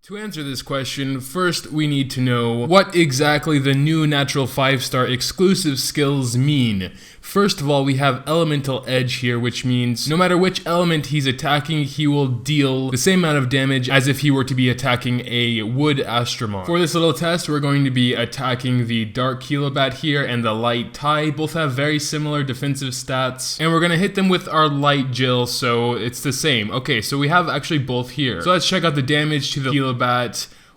To answer this question, first we need to know what exactly the new natural 5-star exclusive skills mean. First of all, we have Elemental Edge here, which means no matter which element he's attacking, he will deal the same amount of damage as if he were to be attacking a Wood Astromon. For this little test, we're going to be attacking the Dark Kilobat here and the Light Tai. Both have very similar defensive stats, and we're going to hit them with our Light Jill, so it's the same. Okay, so we have actually both here. So let's check out the damage to the Kilobat.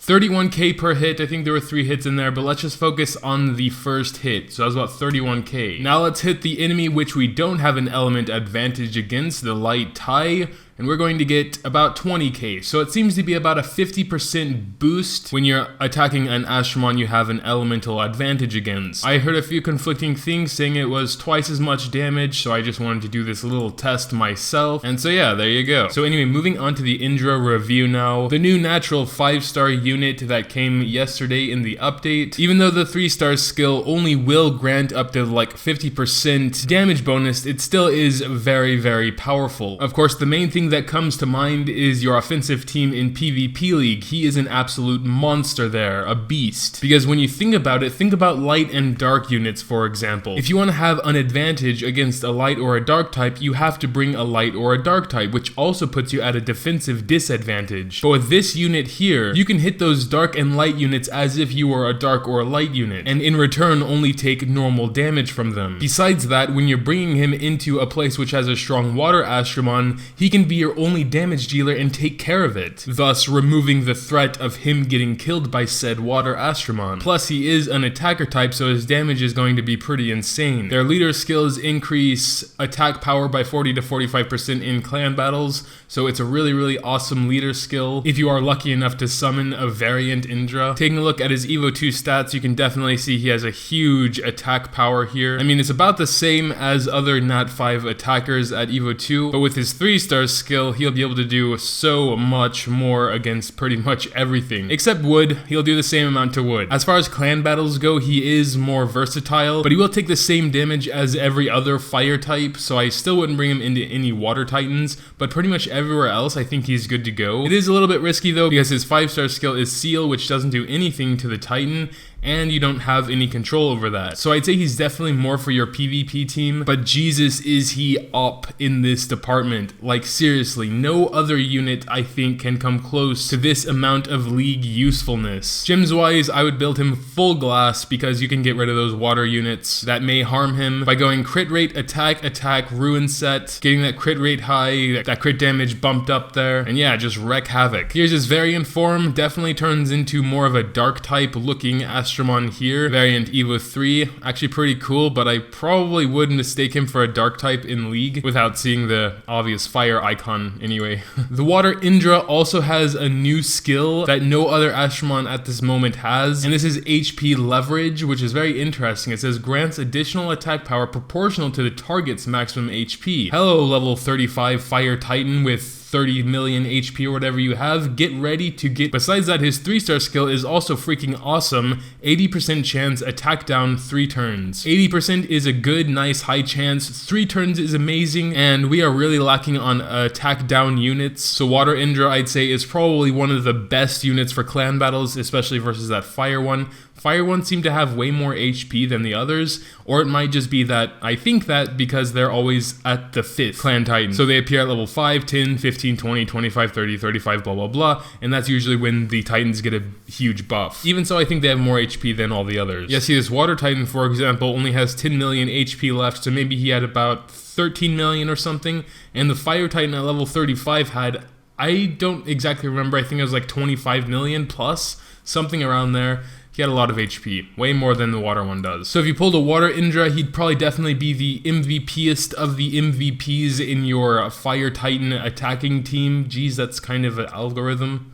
31k per hit. I think there were 3 hits in there, but let's just focus on the first hit. So that was about 31k. Now let's hit the enemy which we don't have an element advantage against, the Light Tai, and we're going to get about 20k. So it seems to be about a 50% boost when you're attacking an Astromon you have an elemental advantage against. I heard a few conflicting things saying it was twice as much damage, so I just wanted to do this little test myself. And so yeah, there you go. So anyway, moving on to the Indra review now. The new natural 5-star unit that came yesterday in the update. Even though the 3-star skill only will grant up to like 50% damage bonus, it still is very, very powerful. Of course, the main thing that comes to mind is your offensive team in PvP League. He is an absolute monster there, a beast. Because when you think about it, think about light and dark units, for example. If you want to have an advantage against a light or a dark type, you have to bring a light or a dark type, which also puts you at a defensive disadvantage. But with this unit here, you can hit those dark and light units as if you were a dark or a light unit, and in return only take normal damage from them. Besides that, when you're bringing him into a place which has a strong water Astromon, he can be your only damage dealer and take care of it, thus removing the threat of him getting killed by said water Astromon. Plus, he is an attacker type, so his damage is going to be pretty insane. Their leader skills increase attack power by 40 to 45% in clan battles, so it's a really, really awesome leader skill if you are lucky enough to summon a variant Indra. Taking a look at his Evo 2 stats, you can definitely see he has a huge attack power here. I mean, it's about the same as other NAT5 attackers at Evo 2, but with his 3-star skill, he'll be able to do so much more against pretty much everything. Except Wood, he'll do the same amount to Wood. As far as clan battles go, he is more versatile, but he will take the same damage as every other fire type, so I still wouldn't bring him into any water titans, but pretty much everywhere else I think he's good to go. It is a little bit risky though, because his 5-star skill is Seal, which doesn't do anything to the Titan, and you don't have any control over that. So I'd say he's definitely more for your PvP team, but Jesus is he up in this department. Like seriously, no other unit I think can come close to this amount of league usefulness. Gems wise, I would build him full glass because you can get rid of those water units that may harm him by going crit rate, attack, ruin set, getting that crit rate high, that crit damage bumped up there, and yeah, just wreak havoc. Here's his variant form, definitely turns into more of a dark type looking Astromon here. Variant Evo 3, actually pretty cool, but I probably would mistake him for a dark type in League without seeing the obvious fire icon anyway. The Water Indra also has a new skill that no other Astromon at this moment has, and this is HP Leverage, which is very interesting. It says grants additional attack power proportional to the target's maximum HP. Hello, level 35 Fire Titan with 30 million HP or whatever you have, get ready to get. Besides that, his 3-star skill is also freaking awesome. 80% chance attack down 3 turns. 80% is a good, nice, high chance. 3 turns is amazing, and we are really lacking on attack down units. So Water Indra, I'd say, is probably one of the best units for clan battles, especially versus that Fire one. Fire ones seem to have way more HP than the others, or it might just be that I think that because they're always at the 5th clan titan. So they appear at level 5, 10, 15, 20, 25, 30, 35, blah, blah, blah, and that's usually when the titans get a huge buff. Even so, I think they have more HP than all the others. Yeah, see, this water titan, for example, only has 10 million HP left, so maybe he had about 13 million or something, and the fire titan at level 35 had, I don't exactly remember, I think it was like 25 million plus, something around there. He had a lot of HP, way more than the water one does. So if you pulled a Water Indra, he'd probably definitely be the MVPest of the MVPs in your Fire Titan attacking team. Geez, that's kind of an algorithm.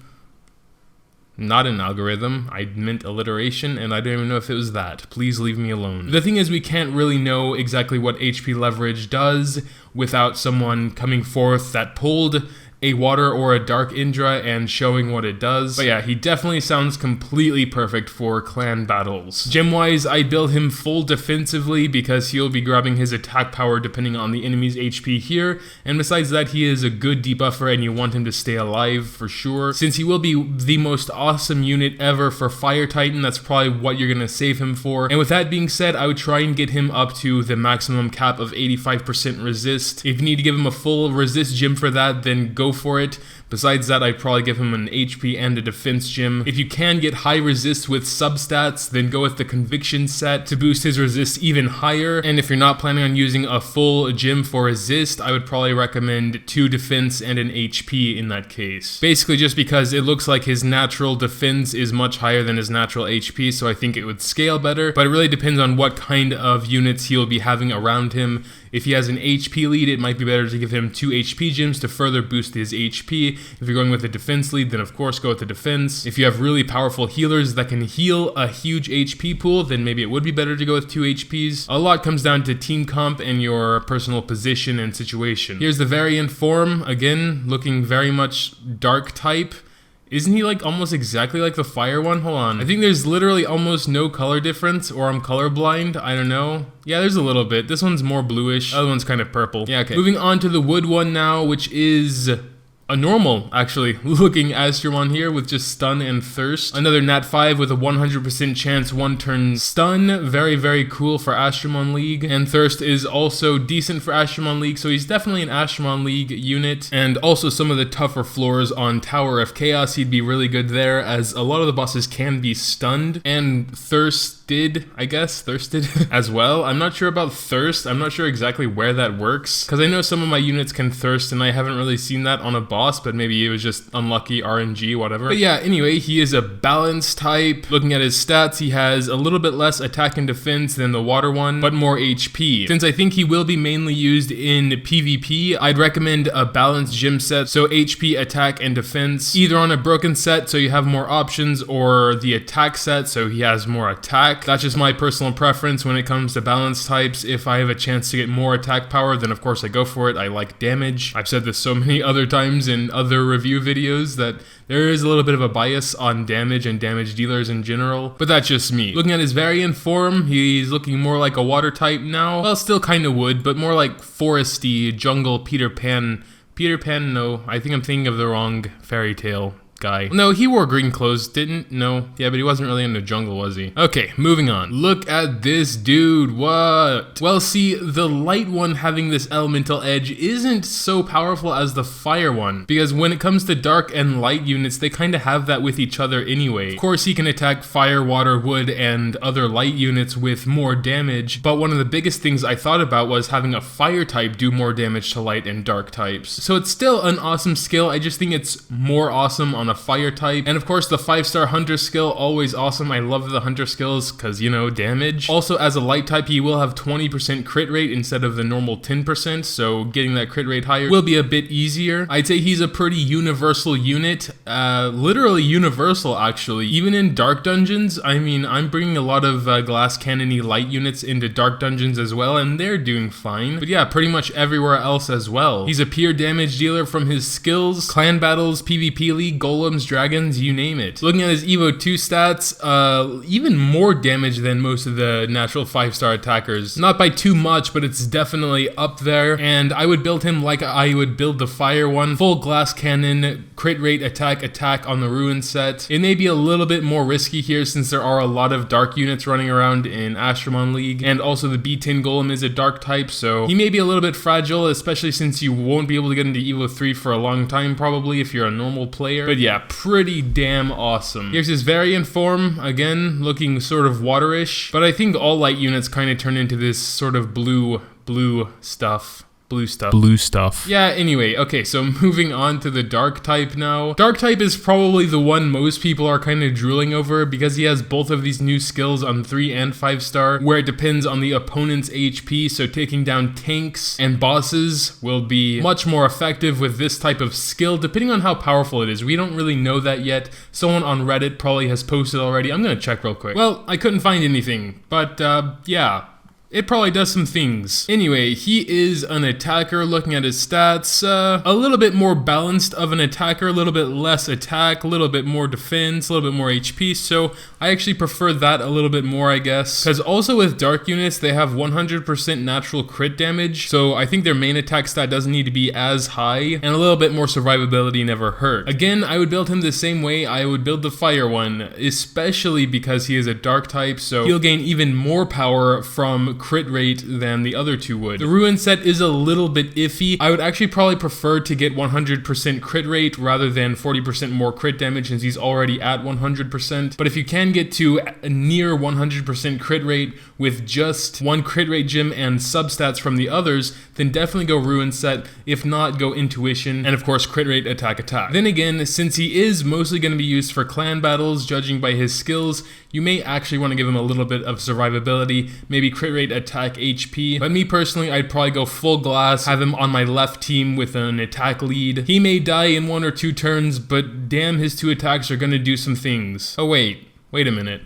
Not an algorithm, I meant alliteration, and I don't even know if it was that. Please leave me alone. The thing is, we can't really know exactly what HP Leverage does without someone coming forth that pulled a water or a dark Indra and showing what it does. But yeah, he definitely sounds completely perfect for clan battles. Gem-wise, I build him full defensively because he'll be grabbing his attack power depending on the enemy's HP here, and besides that, he is a good debuffer and you want him to stay alive for sure. Since he will be the most awesome unit ever for Fire Titan, that's probably what you're gonna save him for. And with that being said, I would try and get him up to the maximum cap of 85% resist. If you need to give him a full resist gem for that, then go for it. Besides that, I'd probably give him an HP and a defense gem. If you can get high resist with substats, then go with the conviction set to boost his resist even higher. And if you're not planning on using a full gem for resist, I would probably recommend 2 defense and an HP in that case. Basically just because it looks like his natural defense is much higher than his natural HP, so I think it would scale better. But it really depends on what kind of units he'll be having around him. If he has an HP lead, it might be better to give him 2 HP gems to further boost his HP. If you're going with a defense lead, then of course go with the defense. If you have really powerful healers that can heal a huge HP pool, then maybe it would be better to go with 2 HPs. A lot comes down to team comp and your personal position and situation. Here's the variant form, again, looking very much dark type. Isn't he like almost exactly like the fire one? Hold on. I think there's literally almost no color difference, or I'm colorblind. I don't know. Yeah, there's a little bit. This one's more bluish. The other one's kind of purple. Yeah, okay. Moving on to the wood one now, which is a normal, actually, looking Astromon here with just stun and thirst. Another NAT5 with a 100% chance 1-turn stun. Very, very cool for Astromon League. And thirst is also decent for Astromon League, so he's definitely an Astromon League unit. And also some of the tougher floors on Tower of Chaos, he'd be really good there, as a lot of the bosses can be stunned. And thirsted as well. I'm not sure about thirst. I'm not sure exactly where that works, because I know some of my units can thirst, and I haven't really seen that on a boss, but maybe it was just unlucky RNG, whatever. But yeah, anyway, he is a balance type. Looking at his stats, he has a little bit less attack and defense than the water one, but more HP. Since I think he will be mainly used in PvP, I'd recommend a balanced gem set, so HP, attack, and defense, either on a broken set so you have more options, or the attack set so he has more attack. That's just my personal preference when it comes to balance types. If I have a chance to get more attack power, then of course I go for it. I like damage. I've said this so many other times in other review videos that there is a little bit of a bias on damage and damage dealers in general, but that's just me. Looking at his variant form, he's looking more like a water type now. Well, still kind of wood, but more like foresty, jungle, Peter Pan. Peter Pan, no, I think I'm thinking of the wrong fairy tale guy. No, he wore green clothes, didn't? No. Yeah, but he wasn't really in the jungle, was he? Okay, moving on. Look at this dude. What? Well, see, the light one having this elemental edge isn't so powerful as the fire one, because when it comes to dark and light units, they kind of have that with each other anyway. Of course, he can attack fire, water, wood, and other light units with more damage, but one of the biggest things I thought about was having a fire type do more damage to light and dark types. So it's still an awesome skill. I just think it's more awesome on a fire type. And of course, the 5-star hunter skill, always awesome. I love the hunter skills because, you know, damage. Also, as a light type, he will have 20% crit rate instead of the normal 10%, so getting that crit rate higher will be a bit easier. I'd say he's a pretty universal unit, literally universal actually. Even in dark dungeons, I mean, I'm bringing a lot of glass cannon-y light units into dark dungeons as well, and they're doing fine. But yeah, pretty much everywhere else as well. He's a pure damage dealer from his skills, clan battles, PvP league, golems, dragons, you name it. Looking at his Evo 2 stats, even more damage than most of the natural 5-star attackers. Not by too much, but it's definitely up there, and I would build him like I would build the fire one. Full glass cannon, crit rate, attack on the ruin set. It may be a little bit more risky here since there are a lot of dark units running around in Astromon League, and also the B10 golem is a dark type, so he may be a little bit fragile, especially since you won't be able to get into Evo 3 for a long time probably if you're a normal player. But yeah, pretty damn awesome. Here's his variant form, again, looking sort of waterish, but I think all light units kind of turn into this sort of blue stuff. Blue stuff. Yeah, anyway, okay, so moving on to the dark type now. Dark type is probably the one most people are kind of drooling over because he has both of these new skills on 3 and 5-star, where it depends on the opponent's HP, so taking down tanks and bosses will be much more effective with this type of skill, depending on how powerful it is. We don't really know that yet. Someone on Reddit probably has posted already. I'm gonna check real quick. Well, I couldn't find anything, but yeah. It probably does some things. Anyway, he is an attacker. Looking at his stats, a little bit more balanced of an attacker, a little bit less attack, a little bit more defense, a little bit more HP, so I actually prefer that a little bit more, I guess. Because also with dark units, they have 100% natural crit damage, so I think their main attack stat doesn't need to be as high, and a little bit more survivability never hurt. Again, I would build him the same way I would build the fire one, especially because he is a dark type, so he'll gain even more power from crit rate than the other two would. The ruin set is a little bit iffy. I would actually probably prefer to get 100% crit rate rather than 40% more crit damage since he's already at 100%. But if you can get to near 100% crit rate with just one crit rate gem and substats from the others, then definitely go ruin set. If not, go intuition, and of course crit rate attack. Then again, since he is mostly going to be used for clan battles, judging by his skills, you may actually want to give him a little bit of survivability, maybe crit rate attack HP. But me personally, I'd probably go full glass, have him on my left team with an attack lead. He may die in 1 or 2 turns, but damn, his 2 attacks are going to do some things. Oh wait a minute.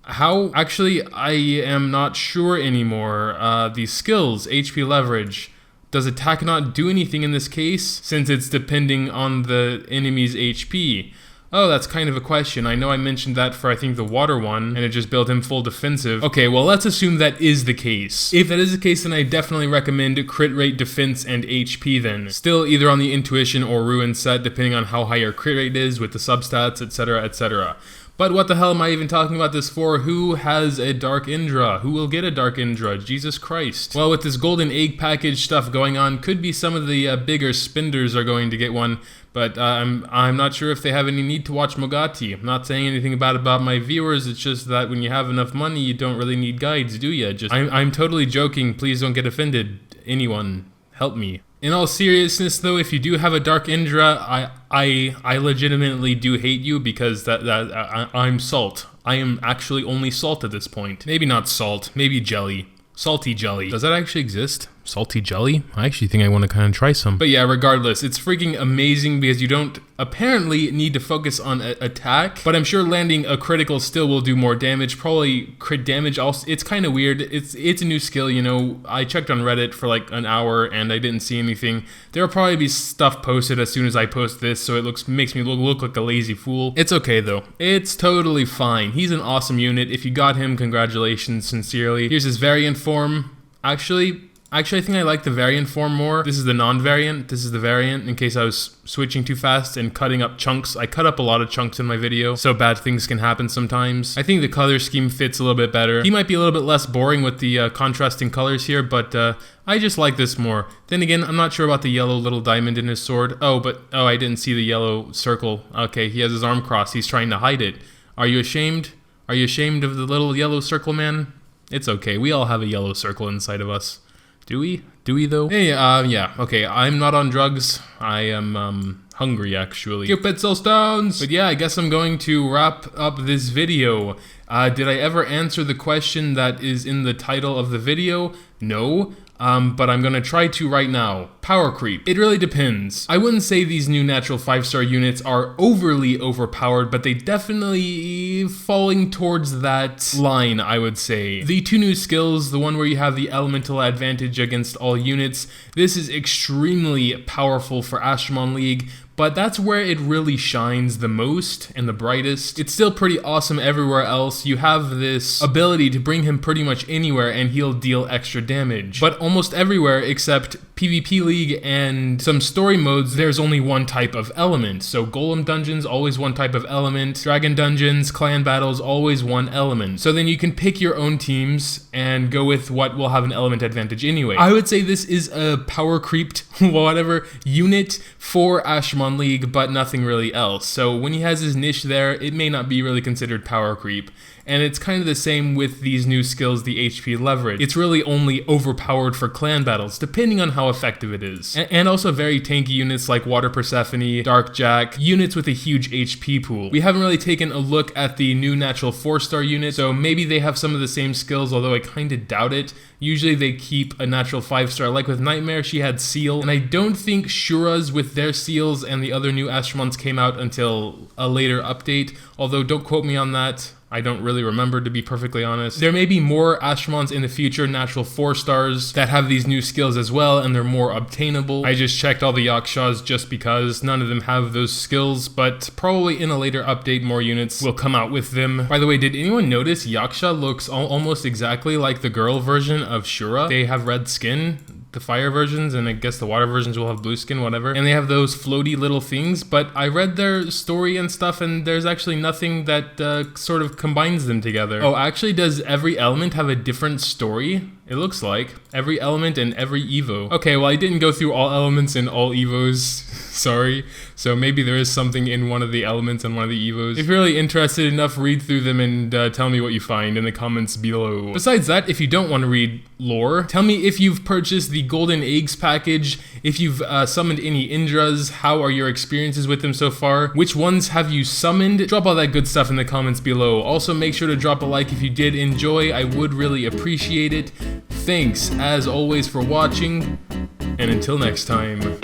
How? Actually, I am not sure anymore. The skills, HP leverage. Does attack not do anything in this case, since it's depending on the enemy's HP? Oh, that's kind of a question. I know I mentioned that for, I think, the water one, and it just built him full defensive. Okay, well, let's assume that is the case. If that is the case, then I definitely recommend crit rate, defense, and HP then. Still either on the intuition or ruin set, depending on how high your crit rate is with the substats, etc., etc. But what the hell am I even talking about this for? Who has a Dark Indra? Who will get a Dark Indra? Jesus Christ. Well, with this golden egg package stuff going on, could be some of the bigger spenders are going to get one, but I'm not sure if they have any need to watch Mogati. I'm not saying anything about my viewers, it's just that when you have enough money, you don't really need guides, do you? I'm totally joking, please don't get offended. Anyone, help me. In all seriousness though, if you do have a Dark Indra, I legitimately do hate you because I'm salt. I am actually only salt at this point. Maybe not salt, maybe jelly. Salty jelly. Does that actually exist? Salty jelly? I actually think I want to kind of try some. But yeah, regardless, it's freaking amazing because you don't apparently need to focus on attack, but I'm sure landing a critical still will do more damage. Probably crit damage also. It's kind of weird. It's a new skill, you know. I checked on Reddit for like an hour and I didn't see anything. There'll probably be stuff posted as soon as I post this, so it makes me look like a lazy fool. It's okay though. It's totally fine. He's an awesome unit. If you got him, congratulations, sincerely. Here's his variant form. Actually, I think I like the variant form more. This is the non-variant. This is the variant, in case I was switching too fast and cutting up chunks. I cut up a lot of chunks in my video, so bad things can happen sometimes. I think the color scheme fits a little bit better. He might be a little bit less boring with the contrasting colors here, but I just like this more. Then again, I'm not sure about the yellow little diamond in his sword. Oh, I didn't see the yellow circle. Okay, he has his arm crossed. He's trying to hide it. Are you ashamed? Are you ashamed of the little yellow circle, man? It's okay. We all have a yellow circle inside of us. Do we? Do we though? Hey, yeah, okay, I'm not on drugs. I am, hungry actually. Cupid Soul Stones! But yeah, I guess I'm going to wrap up this video. Did I ever answer the question that is in the title of the video? No. But I'm gonna try to right now. Power creep. It really depends. I wouldn't say these new natural 5-star units are overly overpowered, but they definitely falling towards that line, I would say. The 2 new skills, the one where you have the elemental advantage against all units, this is extremely powerful for Astromon League, but that's where it really shines the most and the brightest. It's still pretty awesome everywhere else. You have this ability to bring him pretty much anywhere and he'll deal extra damage. But almost everywhere except PvP League and some story modes, there's only one type of element. So Golem Dungeons, always one type of element. Dragon Dungeons, Clan Battles, always one element. So then you can pick your own teams and go with what will have an element advantage anyway. I would say this is a power creeped, whatever, unit for Astromon League, but nothing really else. So when he has his niche there, it may not be really considered power creep. And it's kind of the same with these new skills, the HP leverage. It's really only overpowered for clan battles, depending on how effective it is. And also very tanky units like Water Persephone, Dark Jack, units with a huge HP pool. We haven't really taken a look at the new natural 4-star unit, so maybe they have some of the same skills, although I kind of doubt it. Usually they keep a natural 5-star, like with Nightmare, she had Seal, and I don't think Shura's with their seals and and the other new Astromons came out until a later update, although don't quote me on that. I don't really remember, to be perfectly honest. There may be more Astromons in the future, natural 4 stars, that have these new skills as well, and they're more obtainable. I just checked all the Yakshas just because none of them have those skills, but probably in a later update more units will come out with them. By the way, did anyone notice Yaksha looks almost exactly like the girl version of Shura? They have red skin, the fire versions, and I guess the water versions will have blue skin, whatever. And they have those floaty little things, but I read their story and stuff, and there's actually nothing that sort of combines them together. Oh, actually, does every element have a different story? It looks like. Every element and every Evo. Okay, well, I didn't go through all elements and all Evos. Sorry. So maybe there is something in one of the elements and one of the Evos. If you're really interested enough, read through them and tell me what you find in the comments below. Besides that, if you don't want to read lore, tell me if you've purchased the Golden Eggs package, if you've summoned any Indras, how are your experiences with them so far, which ones have you summoned? Drop all that good stuff in the comments below. Also, make sure to drop a like if you did enjoy. I would really appreciate it. Thanks, as always, for watching, and until next time.